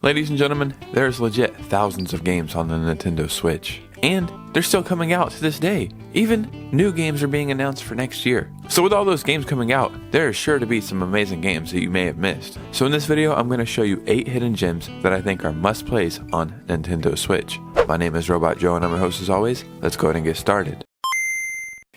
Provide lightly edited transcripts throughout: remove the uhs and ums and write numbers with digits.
Ladies and gentlemen, there's legit thousands of games on the Nintendo Switch. And they're still coming out to this day. Even new games are being announced for next year. So with all those games coming out, there is sure to be some amazing games that you may have missed. So in this video, I'm going to show you 8 hidden gems that I think are must-plays on Nintendo Switch. My name is Robot Joe and I'm your host as always. Let's go ahead and get started.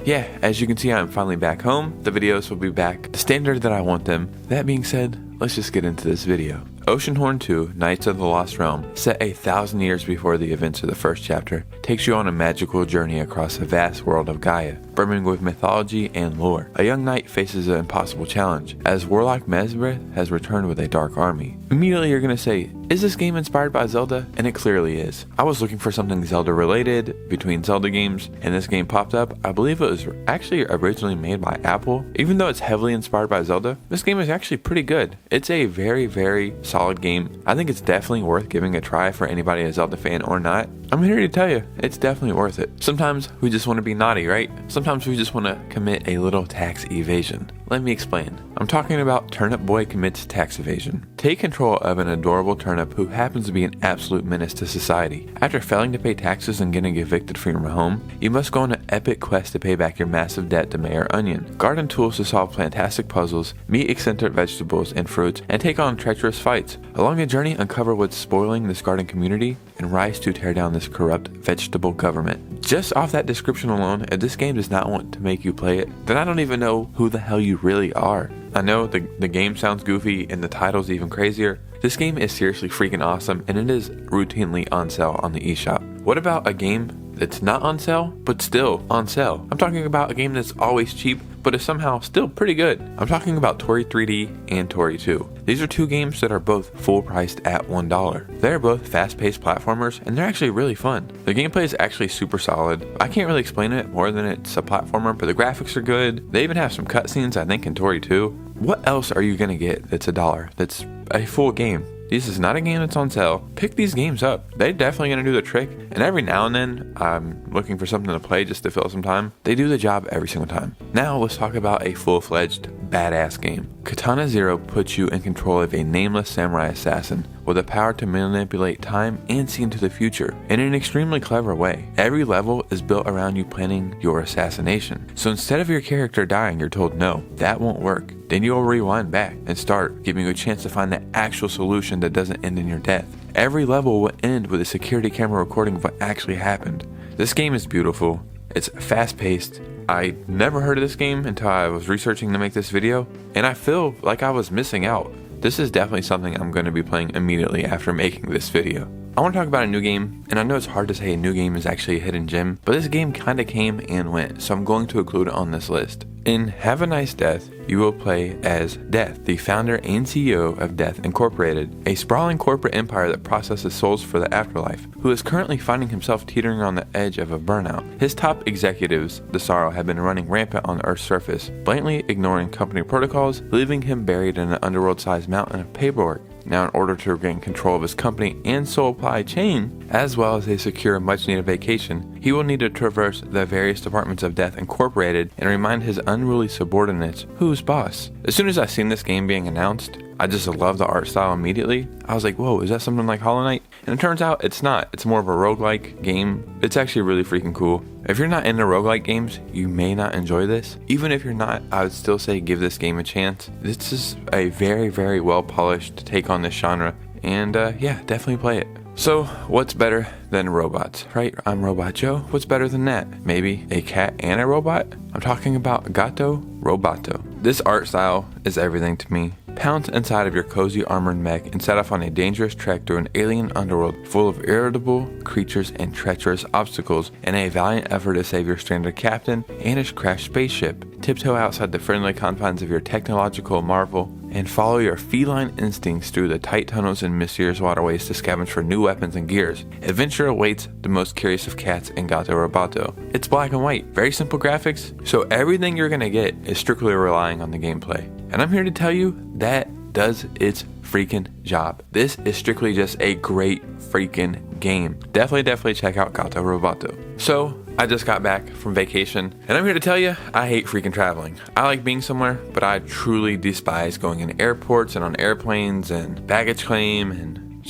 Yeah, as you can see, I'm finally back home. The videos will be back the standard that I want them. That being said, let's just get into this video. Oceanhorn 2, Knights of the Lost Realm, set 1,000 years before the events of the first chapter, takes you on a magical journey across the vast world of Gaia, brimming with mythology and lore. A young knight faces an impossible challenge, as Warlock Mesbreth has returned with a dark army. Immediately you're gonna say, is this game inspired by Zelda? And it clearly is. I was looking for something Zelda related between Zelda games, and this game popped up. I believe it was actually originally made by Apple. Even though it's heavily inspired by Zelda, this game is actually pretty good. It's a very solid game. I think it's definitely worth giving a try for anybody a Zelda fan or not. I'm here to tell you, it's definitely worth it. Sometimes we just want to be naughty, right? Sometimes we just want to commit a little tax evasion. Let me explain. I'm talking about Turnip Boy Commits Tax Evasion. Take control of an adorable turnip who happens to be an absolute menace to society. After failing to pay taxes and getting evicted from your home, you must go on an epic quest to pay back your massive debt to Mayor Onion. Garden tools to solve fantastic puzzles, meet eccentric vegetables and fruits, and take on treacherous fights. Along the journey, uncover what's spoiling this garden community and rise to tear down this corrupt vegetable government. Just off that description alone, if this game does not want to make you play it, then I don't even know who the hell you really are. I know the game sounds goofy and the title's even crazier. This game is seriously freaking awesome and it is routinely on sale on the eShop. What about a game that's not on sale, but still on sale? I'm talking about a game that's always cheap, but is somehow still pretty good. I'm talking about Tori 3D and Tori 2. These are 2 games that are both full priced at $1. They're both fast-paced platformers, and they're actually really fun. The gameplay is actually super solid. I can't really explain it more than it's a platformer, but the graphics are good. They even have some cutscenes, I think, in Tori 2. What else are you gonna get that's $1? That's a full game. This is not a game that's on sale. Pick these games up. They're definitely going to do the trick. And every now and then, I'm looking for something to play just to fill some time. They do the job every single time. Now, let's talk about a full-fledged, badass game. Katana Zero puts you in control of a nameless samurai assassin with the power to manipulate time and see into the future in an extremely clever way. Every level is built around you planning your assassination. So instead of your character dying, you're told, no, that won't work. Then you'll rewind back and start, giving you a chance to find the actual solution that doesn't end in your death. Every level will end with a security camera recording of what actually happened. This game is beautiful. It's fast-paced. I never heard of this game until I was researching to make this video, and I feel like I was missing out. This is definitely something I'm going to be playing immediately after making this video. I want to talk about a new game, and I know it's hard to say a new game is actually a hidden gem, but this game kinda came and went, so I'm going to include it on this list. In Have a Nice Death, you will play as Death, the founder and CEO of Death Incorporated, a sprawling corporate empire that processes souls for the afterlife, who is currently finding himself teetering on the edge of a burnout. His top executives, the Sorrow, have been running rampant on the Earth's surface, blatantly ignoring company protocols, leaving him buried in an underworld-sized mountain of paperwork. Now, in order to regain control of his company and supply chain, as well as a secure much-needed vacation, he will need to traverse the various departments of Death Incorporated and remind his unruly subordinates who's boss. As soon as I seen this game being announced, I just loved the art style immediately. I was like, whoa, is that something like Hollow Knight? And it turns out it's not. It's more of a roguelike game. It's actually really freaking cool. If you're not into roguelike games, you may not enjoy this. Even if you're not, I would still say give this game a chance. This is a very well polished take on this genre. And yeah, definitely play it. So, what's better than robots, right? I'm Robot Joe. What's better than that? Maybe a cat and a robot? I'm talking about Gato Roboto. This art style is everything to me. Pounce inside of your cozy armored mech and set off on a dangerous trek through an alien underworld full of irritable creatures and treacherous obstacles in a valiant effort to save your stranded captain and his crashed spaceship. Tiptoe outside the friendly confines of your technological marvel and follow your feline instincts through the tight tunnels and mysterious waterways to scavenge for new weapons and gears. Adventure awaits the most curious of cats in Gato Roboto. It's black and white, very simple graphics, so everything you're gonna get is strictly relying on the gameplay. And I'm here to tell you that does its freaking job. This is strictly just a great freaking game. Definitely check out Gato Roboto. So, I just got back from vacation, and I'm here to tell you, I hate freaking traveling. I like being somewhere, but I truly despise going in airports and on airplanes and baggage claim and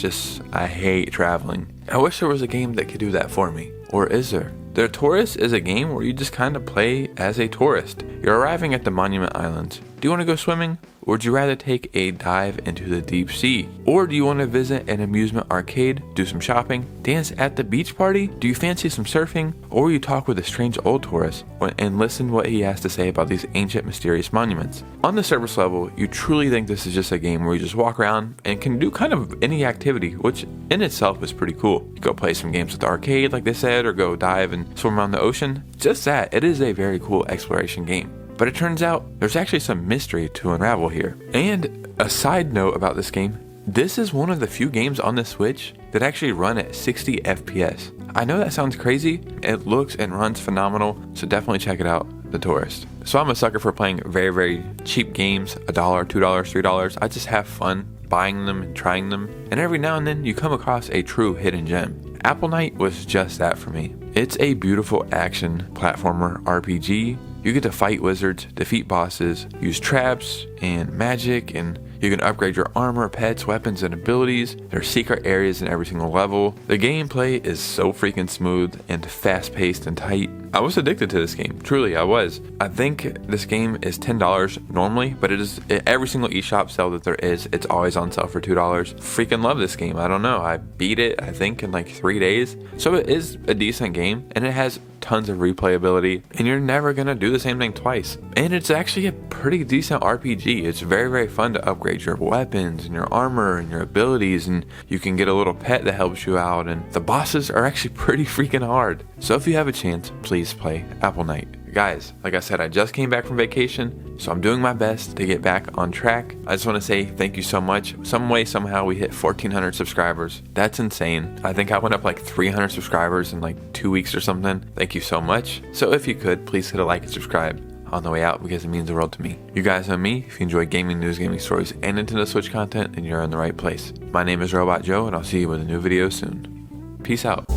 I hate traveling. I wish there was a game that could do that for me. Or is there? The Tourist is a game where you just kind of play as a tourist. You're arriving at the Monument Islands. Do you want to go swimming? Or would you rather take a dive into the deep sea? Or do you want to visit an amusement arcade, do some shopping, dance at the beach party? Do you fancy some surfing? Or will you talk with a strange old tourist and listen what he has to say about these ancient mysterious monuments? On the surface level, you truly think this is just a game where you just walk around and can do kind of any activity, which in itself is pretty cool. You go play some games at the arcade like they said, or go dive and swim around the ocean. Just that, it is a very cool exploration game. But it turns out there's actually some mystery to unravel here. And a side note about this game, this is one of the few games on the Switch that actually run at 60 FPS. I know that sounds crazy, it looks and runs phenomenal, so definitely check it out, The Tourist. So I'm a sucker for playing very, very cheap games, $1, $2, $3. I just have fun buying them and trying them, and every now and then you come across a true hidden gem. Apple Knight was just that for me. It's a beautiful action platformer RPG. You get to fight wizards, defeat bosses, use traps and magic, and you can upgrade your armor, pets, weapons, and abilities. There are secret areas in every single level. The gameplay is so freaking smooth and fast-paced and tight. I was addicted to this game. Truly, I was. I think this game is $10 normally, but it is every single eShop sale that there is, it's always on sale for $2. Freaking love this game. I don't know. I beat it, I think, in like 3 days. So it is a decent game, and it has tons of replayability, and you're never gonna do the same thing twice. And it's actually a pretty decent RPG. It's very, very fun to upgrade your weapons and your armor and your abilities, and you can get a little pet that helps you out, and the bosses are actually pretty freaking hard. So if you have a chance, please play Apple Knight. Guys, like I said, I just came back from vacation, so I'm doing my best to get back on track. I just want to say thank you so much. Some way, somehow, we hit 1,400 subscribers. That's insane. I think I went up like 300 subscribers in like 2 weeks or something. Thank you so much. So if you could, please hit a like and subscribe on the way out, because it means the world to me. You guys know me. If you enjoy gaming news, gaming stories, and Nintendo Switch content, then you're in the right place. My name is Robot Joe, and I'll see you with a new video soon. Peace out.